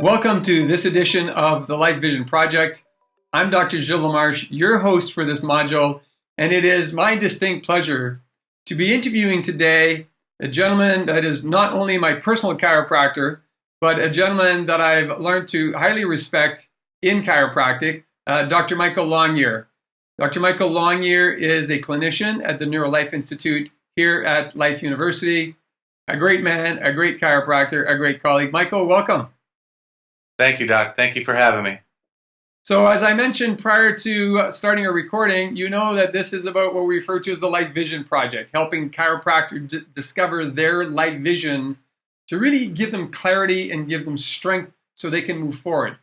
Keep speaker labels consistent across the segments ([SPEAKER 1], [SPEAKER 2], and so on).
[SPEAKER 1] Welcome to this edition of the Life Vision Project. I'm Dr. Gilles Lamarche, your host for this module, and it is my distinct pleasure to be interviewing today a gentleman that is not only my personal chiropractor, but a gentleman that I've learned to highly respect in chiropractic, Dr. Michael Longyear. Dr. Michael Longyear is a clinician at the NeuroLife Institute here at Life University. A great man, a great chiropractor, a great colleague. Michael, welcome.
[SPEAKER 2] Thank you, Doc. Thank you for having me.
[SPEAKER 1] So as I mentioned prior to starting a recording, you know that this is about what we refer to as the Life Vision Project, helping chiropractors discover their life vision to really give them clarity and give them strength so they can move forward.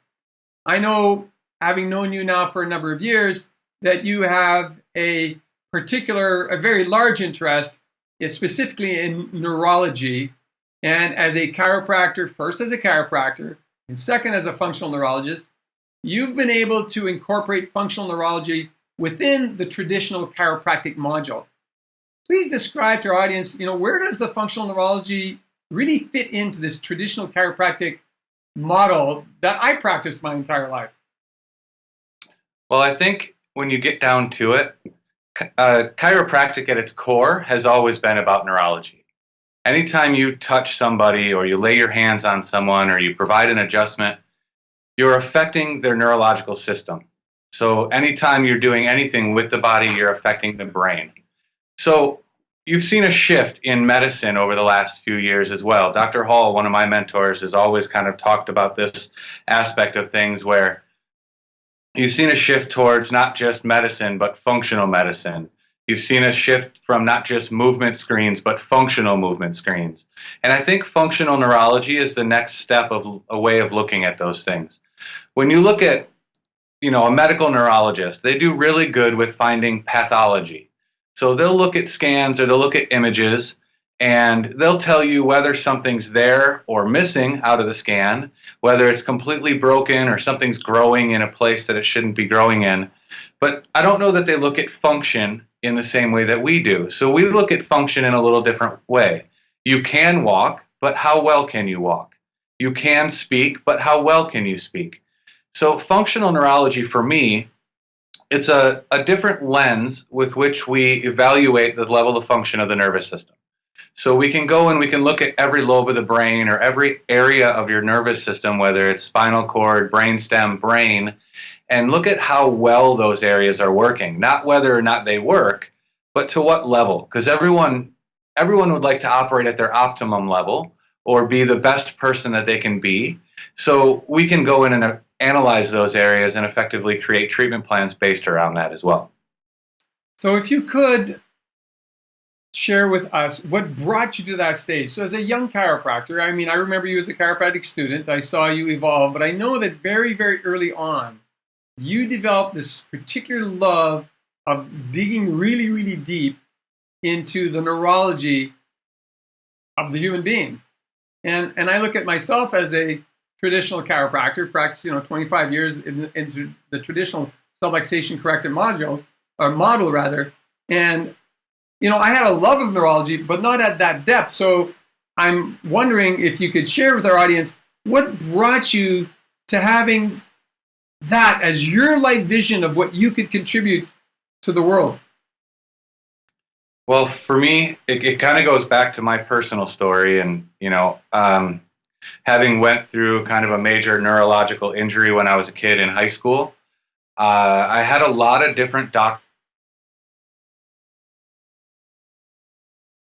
[SPEAKER 1] I know, having known you now for a number of years, that you have a very large interest specifically in neurology, and as a chiropractor, first as a chiropractor, and second as a functional neurologist, you've been able to incorporate functional neurology within the traditional chiropractic module. Please describe to our audience, where does the functional neurology really fit into this traditional chiropractic model that I practiced my entire life?
[SPEAKER 2] Well, I think when you get down to it, chiropractic at its core has always been about neurology. Anytime you touch somebody or you lay your hands on someone or you provide an adjustment, you're affecting their neurological system. So anytime you're doing anything with the body, you're affecting the brain. So you've seen a shift in medicine over the last few years as well. Dr. Hall, one of my mentors, has always kind of talked about this aspect of things where you've seen a shift towards not just medicine, but functional medicine. You've seen a shift from not just movement screens, but functional movement screens. And I think functional neurology is the next step of a way of looking at those things. When you look at, a medical neurologist, they do really good with finding pathology. So they'll look at scans or they'll look at images and they'll tell you whether something's there or missing out of the scan, whether it's completely broken or something's growing in a place that it shouldn't be growing in. But I don't know that they look at function in the same way that we do. So we look at function in a little different way. You can walk, but how well can you walk? You can speak, but how well can you speak? So functional neurology for me, it's a different lens with which we evaluate the level of function of the nervous system. So we can go and we can look at every lobe of the brain or every area of your nervous system, whether it's spinal cord, brainstem, brain, and look at how well those areas are working. Not whether or not they work, but to what level. Because everyone would like to operate at their optimum level or be the best person that they can be. So we can go in and analyze those areas and effectively create treatment plans based around that as well.
[SPEAKER 1] So if you could share with us what brought you to that stage. So as a young chiropractor, I remember you as a chiropractic student. I saw you evolve, but I know that very, very early on, you developed this particular love of digging really, really deep into the neurology of the human being. And I look at myself as a traditional chiropractor, practiced 25 years into the traditional subluxation corrective model. And I had a love of neurology, but not at that depth. So I'm wondering if you could share with our audience what brought you to having that as your life vision of what you could contribute to the world.
[SPEAKER 2] Well, for me, it kind of goes back to my personal story, and having went through kind of a major neurological injury when I was a kid in high school, I had a lot of different doctors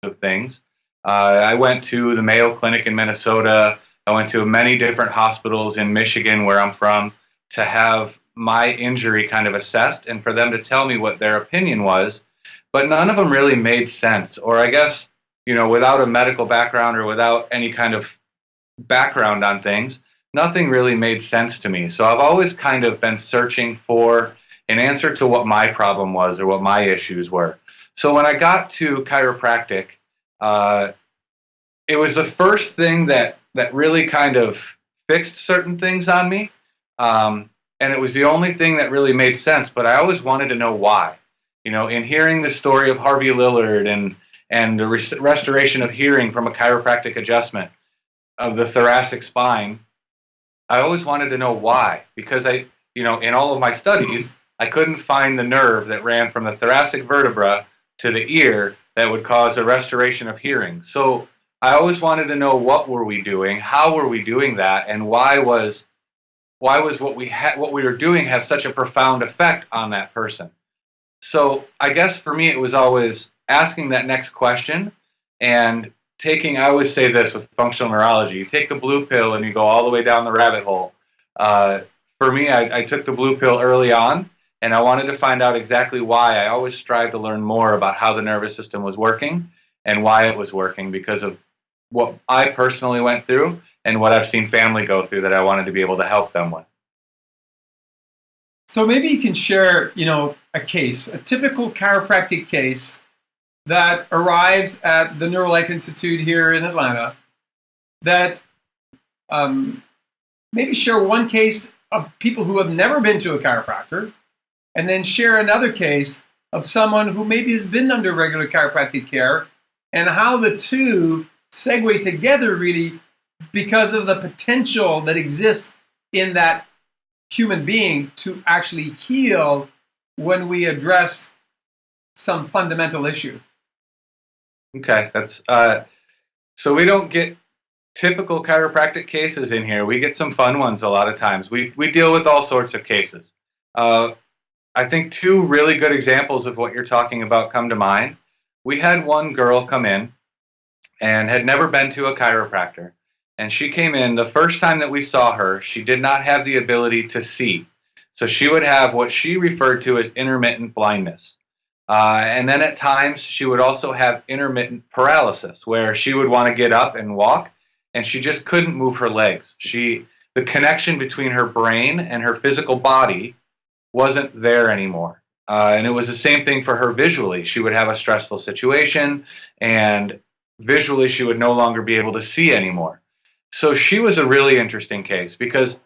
[SPEAKER 2] of things. I went to the Mayo Clinic in Minnesota. I went to many different hospitals in Michigan, where I'm from, to have my injury kind of assessed and for them to tell me what their opinion was. But none of them really made sense. Or I guess, without a medical background or without any kind of background on things, nothing really made sense to me. So I've always kind of been searching for an answer to what my problem was or what my issues were. So when I got to chiropractic, it was the first thing that really kind of fixed certain things on me. And it was the only thing that really made sense, but I always wanted to know why. In hearing the story of Harvey Lillard and the restoration of hearing from a chiropractic adjustment of the thoracic spine, I always wanted to know why, because in all of my studies, I couldn't find the nerve that ran from the thoracic vertebra to the ear that would cause a restoration of hearing. So I always wanted to know, what were we doing, how were we doing that, and why was what we were doing have such a profound effect on that person. So I guess for me, it was always asking that next question and I always say this with functional neurology: you take the blue pill and you go all the way down the rabbit hole. Uh, for me, I took the blue pill early on, and I wanted to find out exactly why. I always strive to learn more about how the nervous system was working and why it was working, because of what I personally went through and what I've seen family go through that I wanted to be able to help them with.
[SPEAKER 1] So maybe you can share, a case, a typical chiropractic case that arrives at the Neurolife Institute here in Atlanta, that maybe share one case of people who have never been to a chiropractor, and then share another case of someone who maybe has been under regular chiropractic care, and how the two segue together really because of the potential that exists in that human being to actually heal when we address some fundamental issue.
[SPEAKER 2] Okay, that's so we don't get typical chiropractic cases in here. We get some fun ones a lot of times. We deal with all sorts of cases. I think two really good examples of what you're talking about come to mind. We had one girl come in and had never been to a chiropractor. And she came in, the first time that we saw her, she did not have the ability to see. So she would have what she referred to as intermittent blindness. And then at times she would also have intermittent paralysis, where she would want to get up and walk, and she just couldn't move her legs. The connection between her brain and her physical body wasn't there anymore. And it was the same thing for her visually. She would have a stressful situation, and visually she would no longer be able to see anymore. So she was a really interesting case, because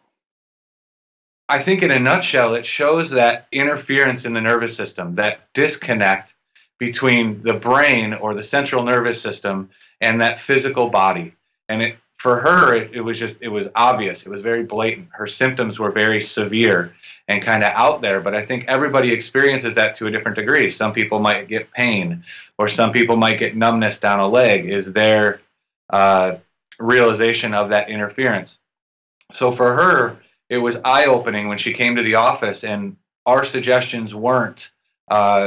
[SPEAKER 2] I think in a nutshell, it shows that interference in the nervous system, that disconnect between the brain or the central nervous system and that physical body. And for her, it was obvious. It was very blatant. Her symptoms were very severe and kind of out there, but I think everybody experiences that to a different degree. Some people might get pain, or some people might get numbness down a leg, is their realization of that interference. So for her, it was eye-opening when she came to the office, and our suggestions weren't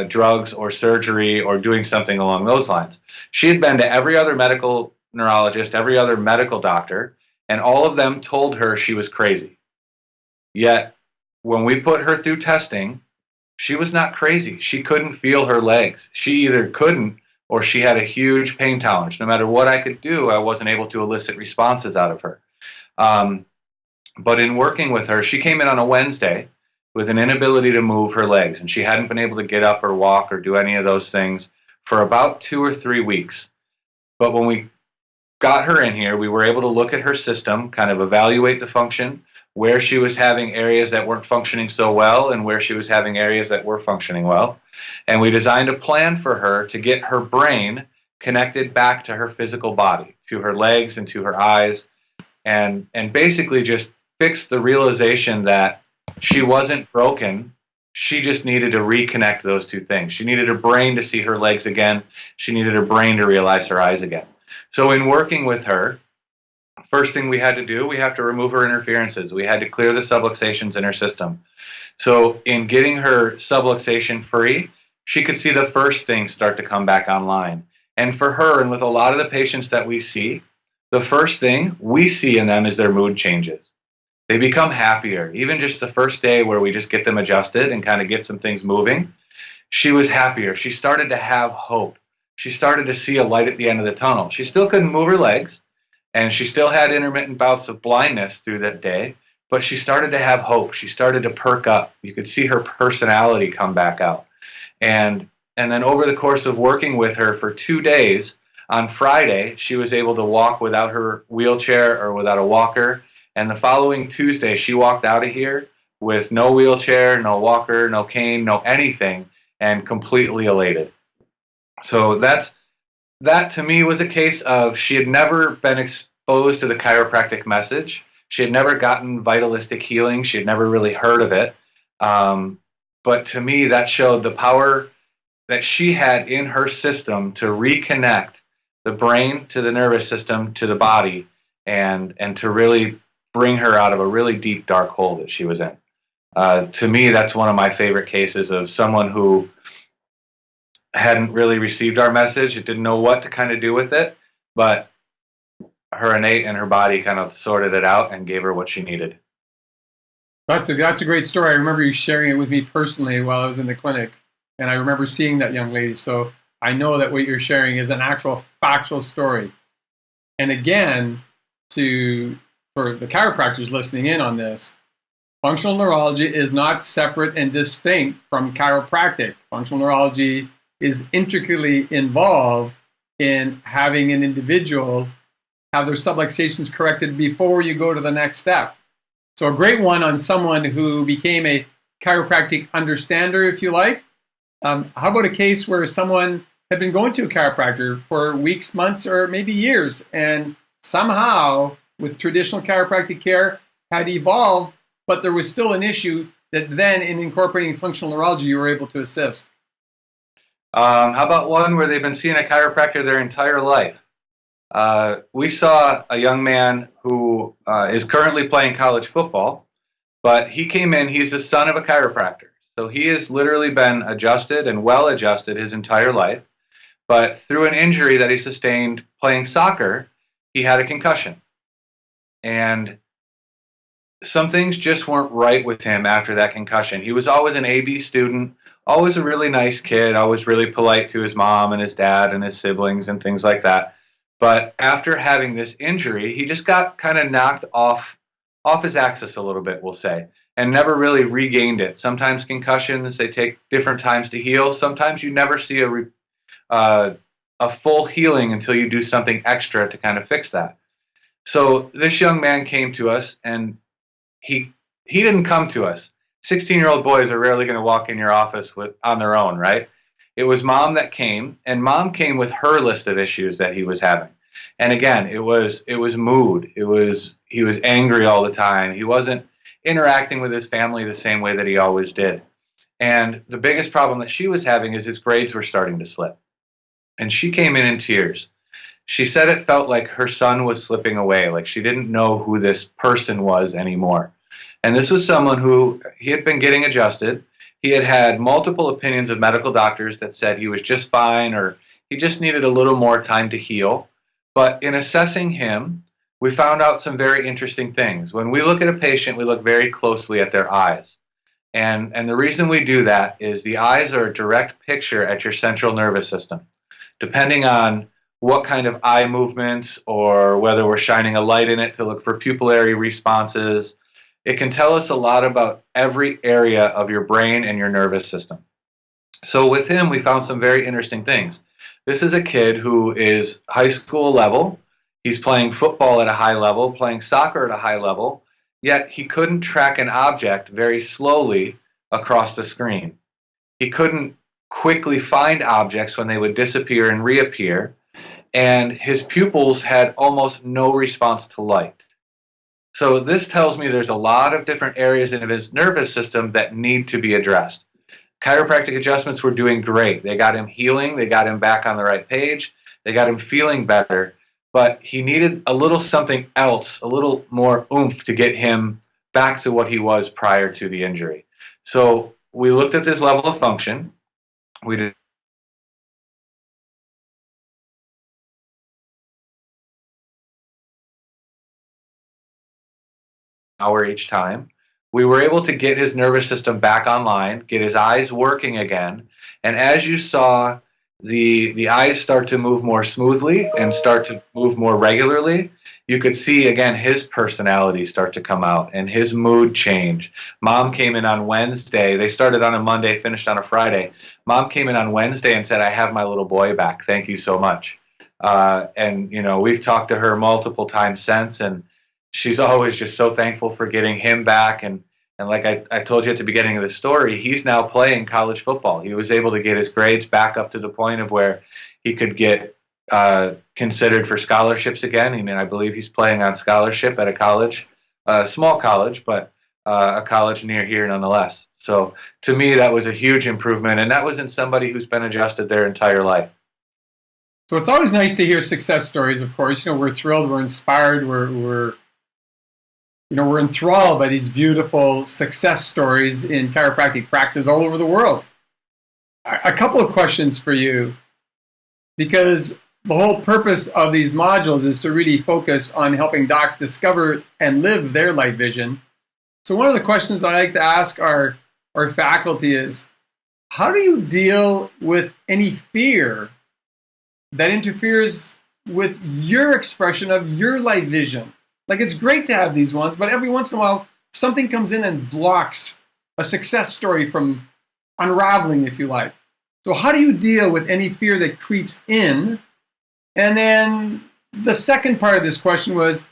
[SPEAKER 2] drugs or surgery or doing something along those lines. She had been to every other medical neurologist, every other medical doctor, and all of them told her she was crazy. Yet, when we put her through testing, she was not crazy. She couldn't feel her legs. She either couldn't, or she had a huge pain tolerance. No matter what I could do, I wasn't able to elicit responses out of her. But in working with her, she came in on a Wednesday with an inability to move her legs, and she hadn't been able to get up or walk or do any of those things for about 2 or 3 weeks. But when we got her in here, we were able to look at her system, kind of evaluate the function, where she was having areas that weren't functioning so well and where she was having areas that were functioning well. And we designed a plan for her to get her brain connected back to her physical body, to her legs and to her eyes, and basically just fix the realization that she wasn't broken. She just needed to reconnect those two things. She needed her brain to see her legs again. She needed her brain to realize her eyes again. So in working with her, first thing we had to do, we have to remove her interferences. We had to clear the subluxations in her system. So in getting her subluxation free, she could see the first things start to come back online. And for her, and with a lot of the patients that we see, the first thing we see in them is their mood changes. They become happier. Even just the first day where we just get them adjusted and kind of get some things moving, she was happier. She started to have hope. She started to see a light at the end of the tunnel. She still couldn't move her legs, and she still had intermittent bouts of blindness through that day, but she started to have hope. She started to perk up. You could see her personality come back out. And then over the course of working with her for 2 days, on Friday, she was able to walk without her wheelchair or without a walker. And the following Tuesday, she walked out of here with no wheelchair, no walker, no cane, no anything, and completely elated. So that to me was a case of she had never been exposed to the chiropractic message. She had never gotten vitalistic healing. She had never really heard of it. But to me, that showed the power that she had in her system to reconnect the brain to the nervous system to the body, and to really bring her out of a really deep dark hole that she was in. To me, that's one of my favorite cases of someone who hadn't really received our message. It didn't know what to kind of do with it, but her innate and her body kind of sorted it out and gave her what she needed.
[SPEAKER 1] That's a great story. I remember you sharing it with me personally while I was in the clinic, and I remember seeing that young lady. So I know that what you're sharing is an actual factual story. And again, for the chiropractors listening in on this, functional neurology is not separate and distinct from chiropractic. Functional neurology is intricately involved in having an individual have their subluxations corrected before you go to the next step. So a great one on someone who became a chiropractic understander, if you like. How about a case where someone had been going to a chiropractor for weeks, months, or maybe years, and somehow, with traditional chiropractic care, had evolved, but there was still an issue that then, in incorporating functional neurology, you were able to assist?
[SPEAKER 2] How about one where they've been seeing a chiropractor their entire life? We saw a young man who is currently playing college football, but he came in, he's the son of a chiropractor. So he has literally been adjusted and well adjusted his entire life. But through an injury that he sustained playing soccer, he had a concussion. And some things just weren't right with him after that concussion. He was always an AB student, always a really nice kid, always really polite to his mom and his dad and his siblings and things like that. But after having this injury, he just got kind of knocked off his axis a little bit, we'll say, and never really regained it. Sometimes concussions, they take different times to heal. Sometimes you never see a full healing until you do something extra to kind of fix that. So this young man came to us, and he didn't come to us. 16-year-old boys are rarely going to walk in your office on their own, right? It was mom that came, and mom came with her list of issues that he was having. And again, it was mood. He was angry all the time. He wasn't interacting with his family the same way that he always did. And the biggest problem that she was having is his grades were starting to slip. And she came in tears. She said it felt like her son was slipping away, like she didn't know who this person was anymore. And this was someone who, he had been getting adjusted. He had had multiple opinions of medical doctors that said he was just fine, or he just needed a little more time to heal. But in assessing him, we found out some very interesting things. When we look at a patient, we look very closely at their eyes. And the reason we do that is the eyes are a direct picture at your central nervous system. Depending on what kind of eye movements, or whether we're shining a light in it to look for pupillary responses, it can tell us a lot about every area of your brain and your nervous system. So with him, we found some very interesting things. This is a kid who is high school level. He's playing football at a high level, playing soccer at a high level, yet he couldn't track an object very slowly across the screen. He couldn't quickly find objects when they would disappear and reappear, and his pupils had almost no response to light. So this tells me there's a lot of different areas in his nervous system that need to be addressed. Chiropractic adjustments were doing great. They got him healing, they got him back on the right page, they got him feeling better, but he needed a little something else, a little more oomph to get him back to what he was prior to the injury. So we looked at this level of function. We did an hour each time. We were able to get his nervous system back online, get his eyes working again. And as you saw the eyes start to move more smoothly and start to move more regularly, you could see again his personality start to come out and his mood change. Mom came in on Wednesday. They started on a Monday, finished on a Friday. Mom came in on Wednesday and said, "I have my little boy back. Thank you so much." And you know, we've talked to her multiple times since, and she's always just so thankful for getting him back. And like I told you at the beginning of the story, he's now playing college football. He was able to get his grades back up to the point of where he could get considered for scholarships again. And I believe he's playing on scholarship at a college a small college, but a college near here nonetheless. So to me, that was a huge improvement, and that was in somebody who's been adjusted their entire life.
[SPEAKER 1] So it's always nice to hear success stories. Of course, we're thrilled, we're inspired, we're enthralled by these beautiful success stories in chiropractic practices all over the world. A couple of questions for you, because the whole purpose of these modules is to really focus on helping docs discover and live their light vision. So one of the questions I like to ask our faculty is, how do you deal with any fear that interferes with your expression of your light vision? Like, it's great to have these ones, but every once in a while, something comes in and blocks a success story from unraveling, if you like. So how do you deal with any fear that creeps in? And then the second part of this question was,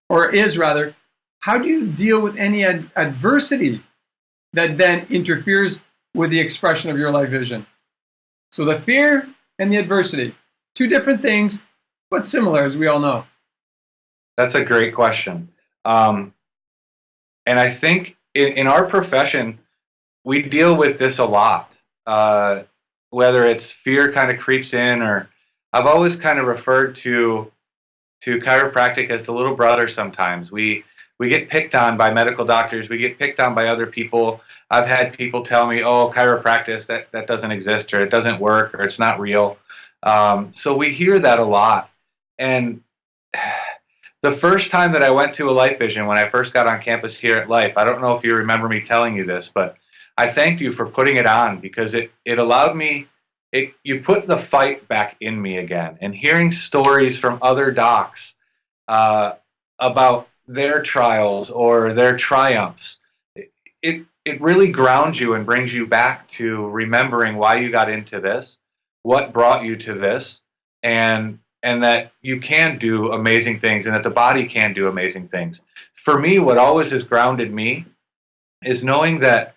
[SPEAKER 1] or is rather, how do you deal with any adversity that then interferes with the expression of your light vision? So the fear and the adversity, two different things, but similar, as we all know.
[SPEAKER 2] That's a great question. And I think in our profession, we deal with this a lot. Whether it's fear kind of creeps in, or I've always kind of referred to chiropractic as the little brother sometimes. We get picked on by medical doctors. We get picked on by other people. I've had people tell me, oh, chiropractic, that doesn't exist, or it doesn't work, or it's not real. So we hear that a lot. And the first time that I went to a Light Vision, when I first got on campus here at Life, I don't know if you remember me telling you this, but I thanked you for putting it on, because it allowed me, you put the fight back in me again. And hearing stories from other docs about their trials or their triumphs, it really grounds you and brings you back to remembering why you got into this, what brought you to this, and that you can do amazing things, and that the body can do amazing things. For me, what always has grounded me is knowing that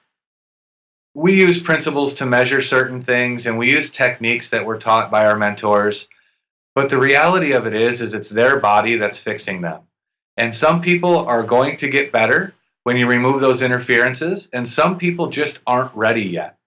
[SPEAKER 2] we use principles to measure certain things, and we use techniques that were taught by our mentors. But the reality of it is it's their body that's fixing them. And some people are going to get better when you remove those interferences, and some people just aren't ready yet.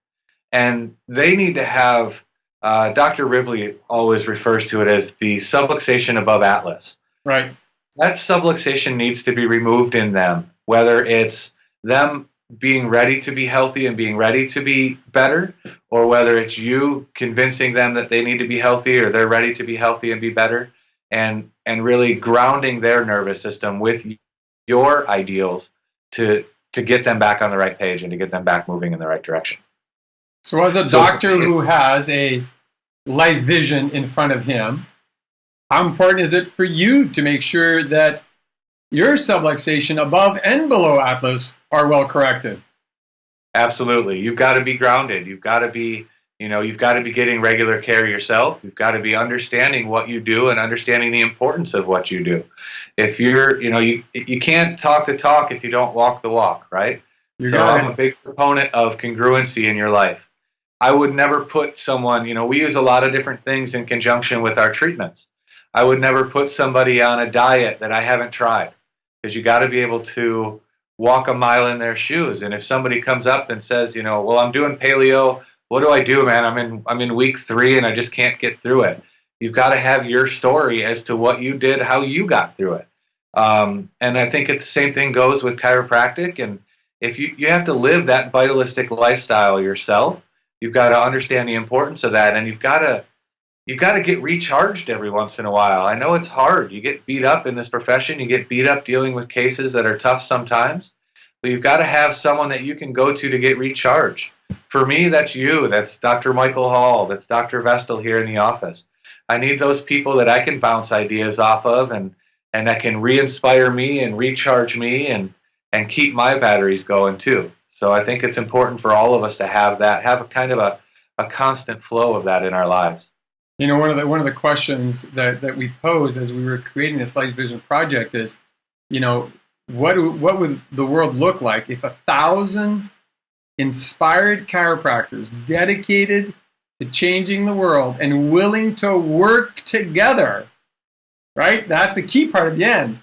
[SPEAKER 2] And they need to have, Dr. Ribley always refers to it as the subluxation above atlas.
[SPEAKER 1] Right.
[SPEAKER 2] That subluxation needs to be removed in them, whether it's them being ready to be healthy and being ready to be better, or whether it's you convincing them that they need to be healthy, or they're ready to be healthy and be better, and really grounding their nervous system with your ideals to get them back on the right page and to get them back moving in the right direction.
[SPEAKER 1] So as a doctor who has a light vision in front of him, how important is it for you to make sure that your subluxation above and below atlas are well corrected?
[SPEAKER 2] Absolutely. You've got to be grounded. You've got to be, you've got to be getting regular care yourself. You've got to be understanding what you do and understanding the importance of what you do. If you're, you can't talk the talk if you don't walk the walk, right? So I'm a big proponent of congruency in your life. I would never put someone, we use a lot of different things in conjunction with our treatments. I would never put somebody on a diet that I haven't tried, because you got to be able to walk a mile in their shoes. And if somebody comes up and says, well, I'm doing paleo, what do I do, man? I'm in week 3 and I just can't get through it. You've got to have your story as to what you did, how you got through it. And I think the same thing goes with chiropractic. And if you have to live that vitalistic lifestyle yourself, you've got to understand the importance of that, and you've got to get recharged every once in a while. I know it's hard. You get beat up in this profession. You get beat up dealing with cases that are tough sometimes. But you've got to have someone that you can go to get recharged. For me, that's you. That's Dr. Michael Hall. That's Dr. Vestal here in the office. I need those people that I can bounce ideas off of and that can re-inspire me and recharge me and keep my batteries going too. So I think it's important for all of us to have that, have a kind of a constant flow of that in our lives.
[SPEAKER 1] One of the questions that we posed as we were creating this Light Vision project is, what would the world look like if 1,000 inspired chiropractors dedicated to changing the world and willing to work together, right? That's the key part at the end.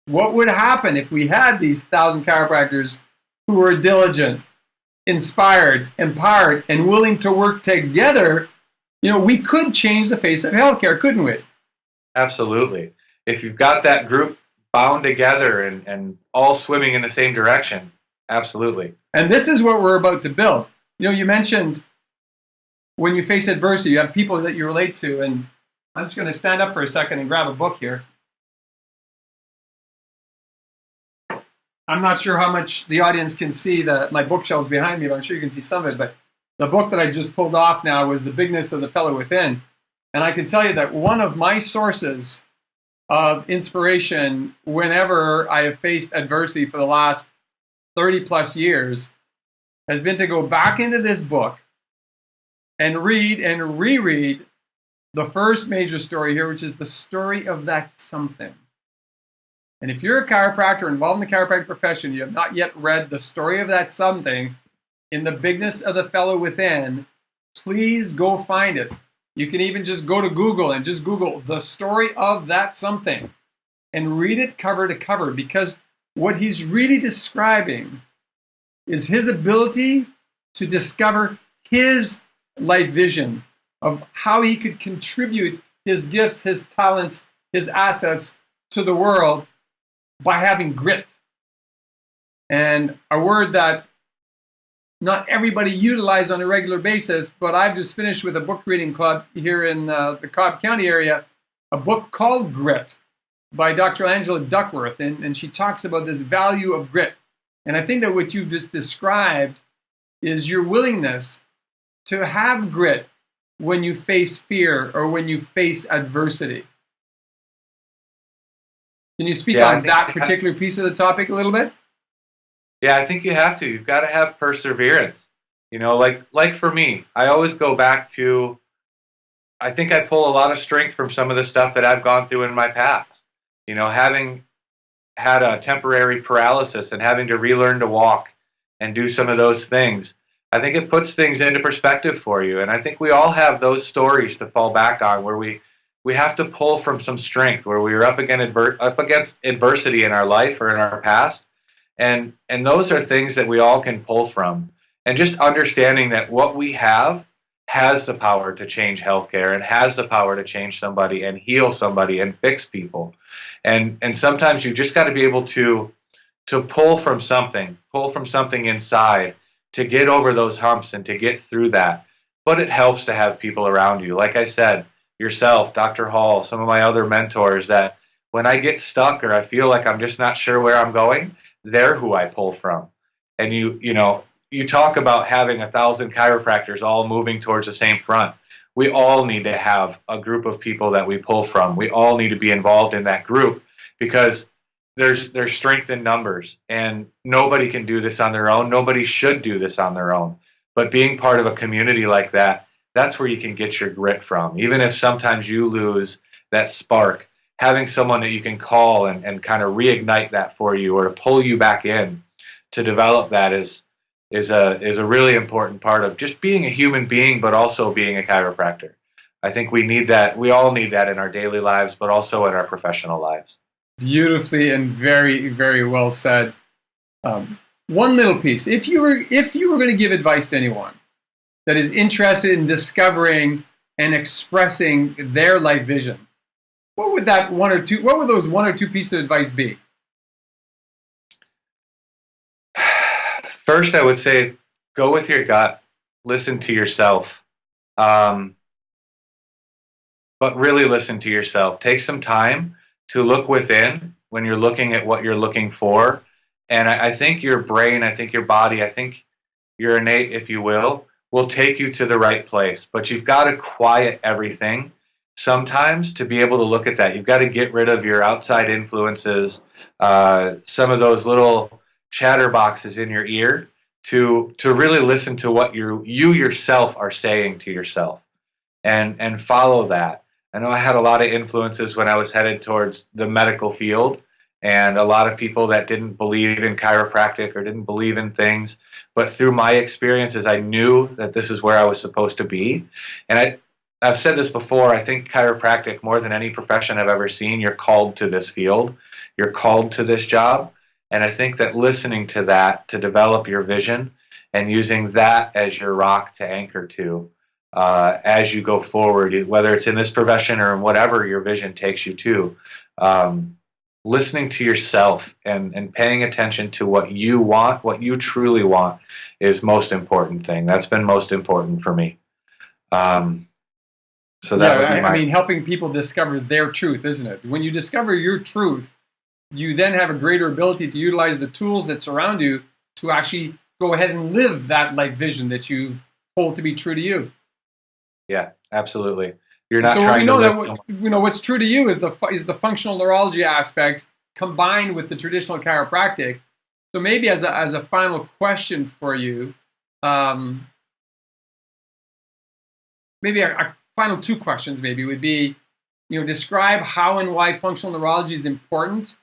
[SPEAKER 1] What would happen if we had these 1,000 chiropractors who were diligent, inspired, empowered, and willing to work together? We could change the face of healthcare, couldn't we?
[SPEAKER 2] Absolutely. If you've got that group bound together and all swimming in the same direction, absolutely.
[SPEAKER 1] And this is what we're about to build. You mentioned when you face adversity, you have people that you relate to. And I'm just going to stand up for a second and grab a book here. I'm not sure how much the audience can see my bookshelves behind me, but I'm sure you can see some of it. But the book that I just pulled off now was The Bigness of the Fellow Within. And I can tell you that one of my sources of inspiration whenever I have faced adversity for the last 30 plus years has been to go back into this book and read and reread the first major story here, which is the story of that something. And if you're a chiropractor involved in the chiropractic profession, you have not yet read the story of that something in The Bigness of the Fellow Within, please go find it. You can even just go to Google and just Google the story of that something and read it cover to cover, because what he's really describing is his ability to discover his life vision of how he could contribute his gifts, his talents, his assets to the world by having grit. And a word that not everybody utilizes on a regular basis, but I've just finished with a book reading club here in the Cobb County area, a book called Grit by Dr. Angela Duckworth, and she talks about this value of grit. And I think that what you've just described is your willingness to have grit when you face fear or when you face adversity. Can you speak on that particular piece of the topic a little bit?
[SPEAKER 2] Yeah, I think you have to. You've got to have perseverance. Like for me, I always go back to, I think I pull a lot of strength from some of the stuff that I've gone through in my past. Having had a temporary paralysis and having to relearn to walk and do some of those things, I think it puts things into perspective for you. And I think we all have those stories to fall back on where we have to pull from some strength, where we were up against adversity in our life or in our past. And those are things that we all can pull from. And just understanding that what we have has the power to change healthcare and has the power to change somebody and heal somebody and fix people. And sometimes you just got to be able to pull from something inside to get over those humps and to get through that. But it helps to have people around you. Like I said, yourself, Dr. Hall, some of my other mentors, that when I get stuck or I feel like I'm just not sure where I'm going, they're who I pull from. And you talk about having 1,000 chiropractors all moving towards the same front. We all need to have a group of people that we pull from. We all need to be involved in that group, because there's strength in numbers, and nobody can do this on their own. Nobody should do this on their own. But being part of a community like that, that's where you can get your grit from. Even if sometimes you lose that spark, having someone that you can call and kind of reignite that for you, or to pull you back in to develop that is a really important part of just being a human being, but also being a chiropractor. I think we need that. We all need that in our daily lives, but also in our professional lives.
[SPEAKER 1] Beautifully and very, very well said. One little piece. If you were going to give advice to anyone that is interested in discovering and expressing their life vision, what would those one or two pieces of advice be?
[SPEAKER 2] First, I would say go with your gut, listen to yourself, but really listen to yourself. Take some time to look within when you're looking at what you're looking for. And I think your brain, I think your body, I think your innate, if you will take you to the right place. But you've got to quiet everything sometimes to be able to look at that. You've got to get rid of your outside influences, some of those little chatterboxes in your ear, to really listen to what you yourself are saying to yourself, and follow that. I know I had a lot of influences when I was headed towards the medical field, and a lot of people that didn't believe in chiropractic or didn't believe in things. But through my experiences, I knew that this is where I was supposed to be. And I've said this before, I think chiropractic, more than any profession I've ever seen, you're called to this field. you're called to this job. And I think that listening to that to develop your vision and using that as your rock to anchor to as you go forward, whether it's in this profession or in whatever your vision takes you to, listening to yourself and paying attention to what you want, what you truly want, is most important thing. That's been most important for me. So that would be
[SPEAKER 1] I mean, helping people discover their truth, isn't it? When you discover your truth, you then have a greater ability to utilize the tools that surround you to actually go ahead and live that life vision that you hold to be true to you.
[SPEAKER 2] Yeah, absolutely. You're not
[SPEAKER 1] so
[SPEAKER 2] trying
[SPEAKER 1] we know
[SPEAKER 2] to
[SPEAKER 1] that what's true to you is the functional neurology aspect combined with the traditional chiropractic. So maybe as a final question for you, maybe a final two questions maybe would be, describe how and why functional neurology is important,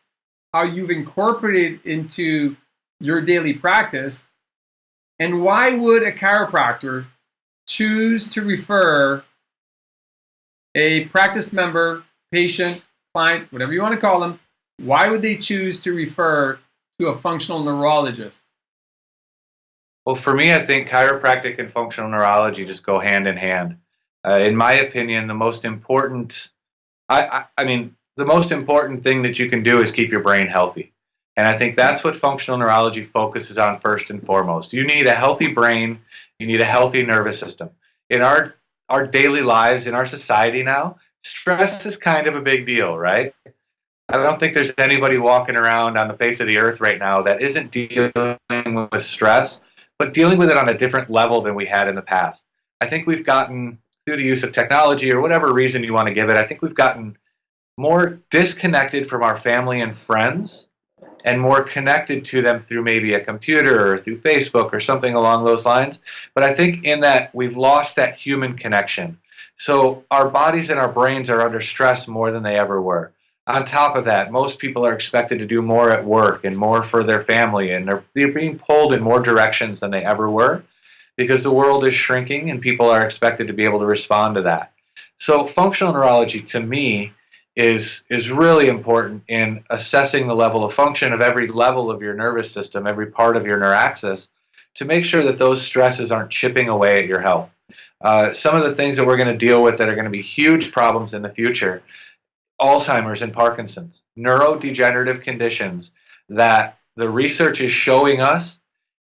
[SPEAKER 1] how you've incorporated it into your daily practice, and why would a chiropractor choose to refer a practice member, patient, client, whatever you want to call them, why would they choose to refer to a functional neurologist?
[SPEAKER 2] Well, for me, I think chiropractic and functional neurology just go hand in hand. In my opinion, the most important, the most important thing that you can do is keep your brain healthy. And I think that's what functional neurology focuses on first and foremost. You need a healthy brain. You need a healthy nervous system. In our daily lives, in our society now, stress is kind of a big deal, right? I don't think there's anybody walking around on the face of the earth right now that isn't dealing with stress, but dealing with it on a different level than we had in the past. I think we've gotten, through the use of technology or whatever reason you want to give it, I think we've gotten more disconnected from our family and friends and more connected to them through maybe a computer or through Facebook or something along those lines. But I think in that we've lost that human connection. So our bodies and our brains are under stress more than they ever were. On top of that, most people are expected to do more at work and more for their family, and they're being pulled in more directions than they ever were because the world is shrinking and people are expected to be able to respond to that. So functional neurology, to me, is really important in assessing the level of function of every level of your nervous system, every part of your neuraxis, to make sure that those stresses aren't chipping away at your health. Some of the things that we're going to deal with that are going to be huge problems in the future: Alzheimer's and Parkinson's, neurodegenerative conditions that the research is showing us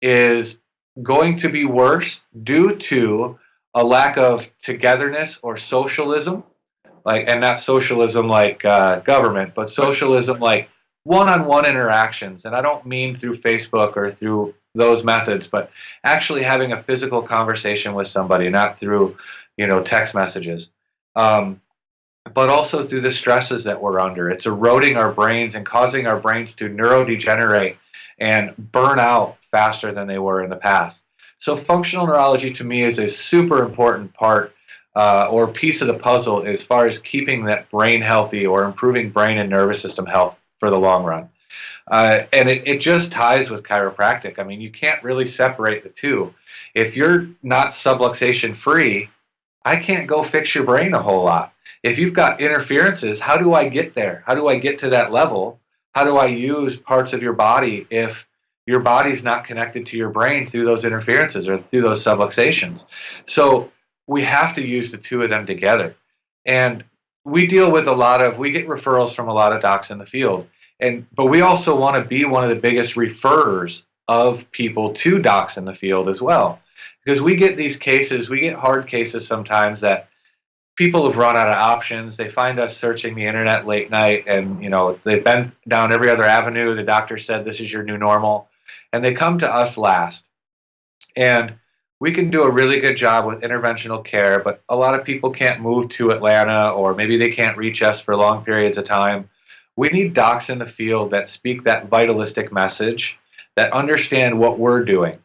[SPEAKER 2] is going to be worse due to a lack of togetherness or socialism, and not socialism like government, but socialism like one-on-one interactions. And I don't mean through Facebook or through those methods, but actually having a physical conversation with somebody, not through, text messages. But also through the stresses that we're under. It's eroding our brains and causing our brains to neurodegenerate and burn out faster than they were in the past. So functional neurology to me is a super important part or piece of the puzzle as far as keeping that brain healthy or improving brain and nervous system health for the long run. And it just ties with chiropractic. I mean, you can't really separate the two. If you're not subluxation free, I can't go fix your brain a whole lot. If you've got interferences, how do I get there? How do I get to that level? How do I use parts of your body if your body's not connected to your brain through those interferences or through those subluxations? So we have to use the two of them together. And we deal with we get referrals from a lot of docs in the field. But we also want to be one of the biggest referrers of people to docs in the field as well. Because we get these cases, we get hard cases sometimes that people have run out of options. They find us searching the internet late night and, they've been down every other avenue. The doctor said, this is your new normal. And they come to us last. And we can do a really good job with interventional care, but a lot of people can't move to Atlanta, or maybe they can't reach us for long periods of time. We need docs in the field that speak that vitalistic message, that understand what we're doing.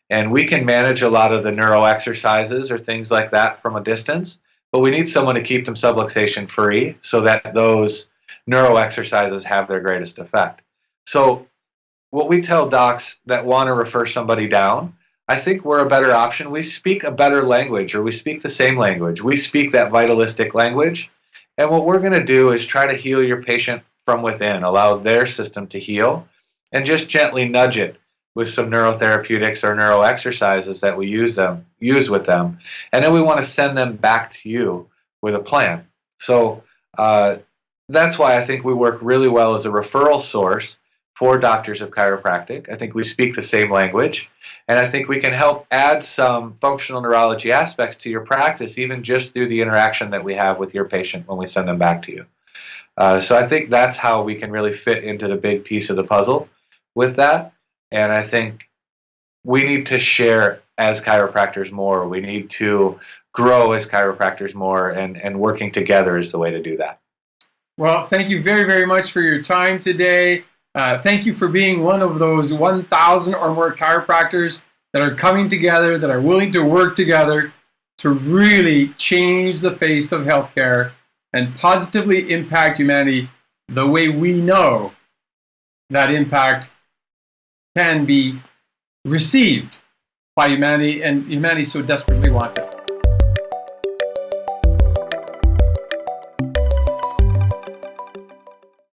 [SPEAKER 2] And we can manage a lot of the neuro exercises or things like that from a distance, but we need someone to keep them subluxation free so that those neuro exercises have their greatest effect. So what we tell docs that want to refer somebody down, I think we're a better option. We speak a better language, or we speak the same language. We speak that vitalistic language. And what we're going to do is try to heal your patient from within, allow their system to heal, and just gently nudge it with some neurotherapeutics or neuro exercises that we use with them. And then we want to send them back to you with a plan. So that's why I think we work really well as a referral source for doctors of chiropractic. I think we speak the same language, and I think we can help add some functional neurology aspects to your practice, even just through the interaction that we have with your patient when we send them back to you. So I think that's how we can really fit into the big piece of the puzzle with that. And I think we need to share as chiropractors more. We need to grow as chiropractors more, and working together is the way to do that.
[SPEAKER 1] Well, thank you very, very much for your time today. Thank you for being one of those 1,000 or more chiropractors that are coming together, that are willing to work together to really change the face of healthcare and positively impact humanity the way we know that impact can be received by humanity, and humanity so desperately wants it.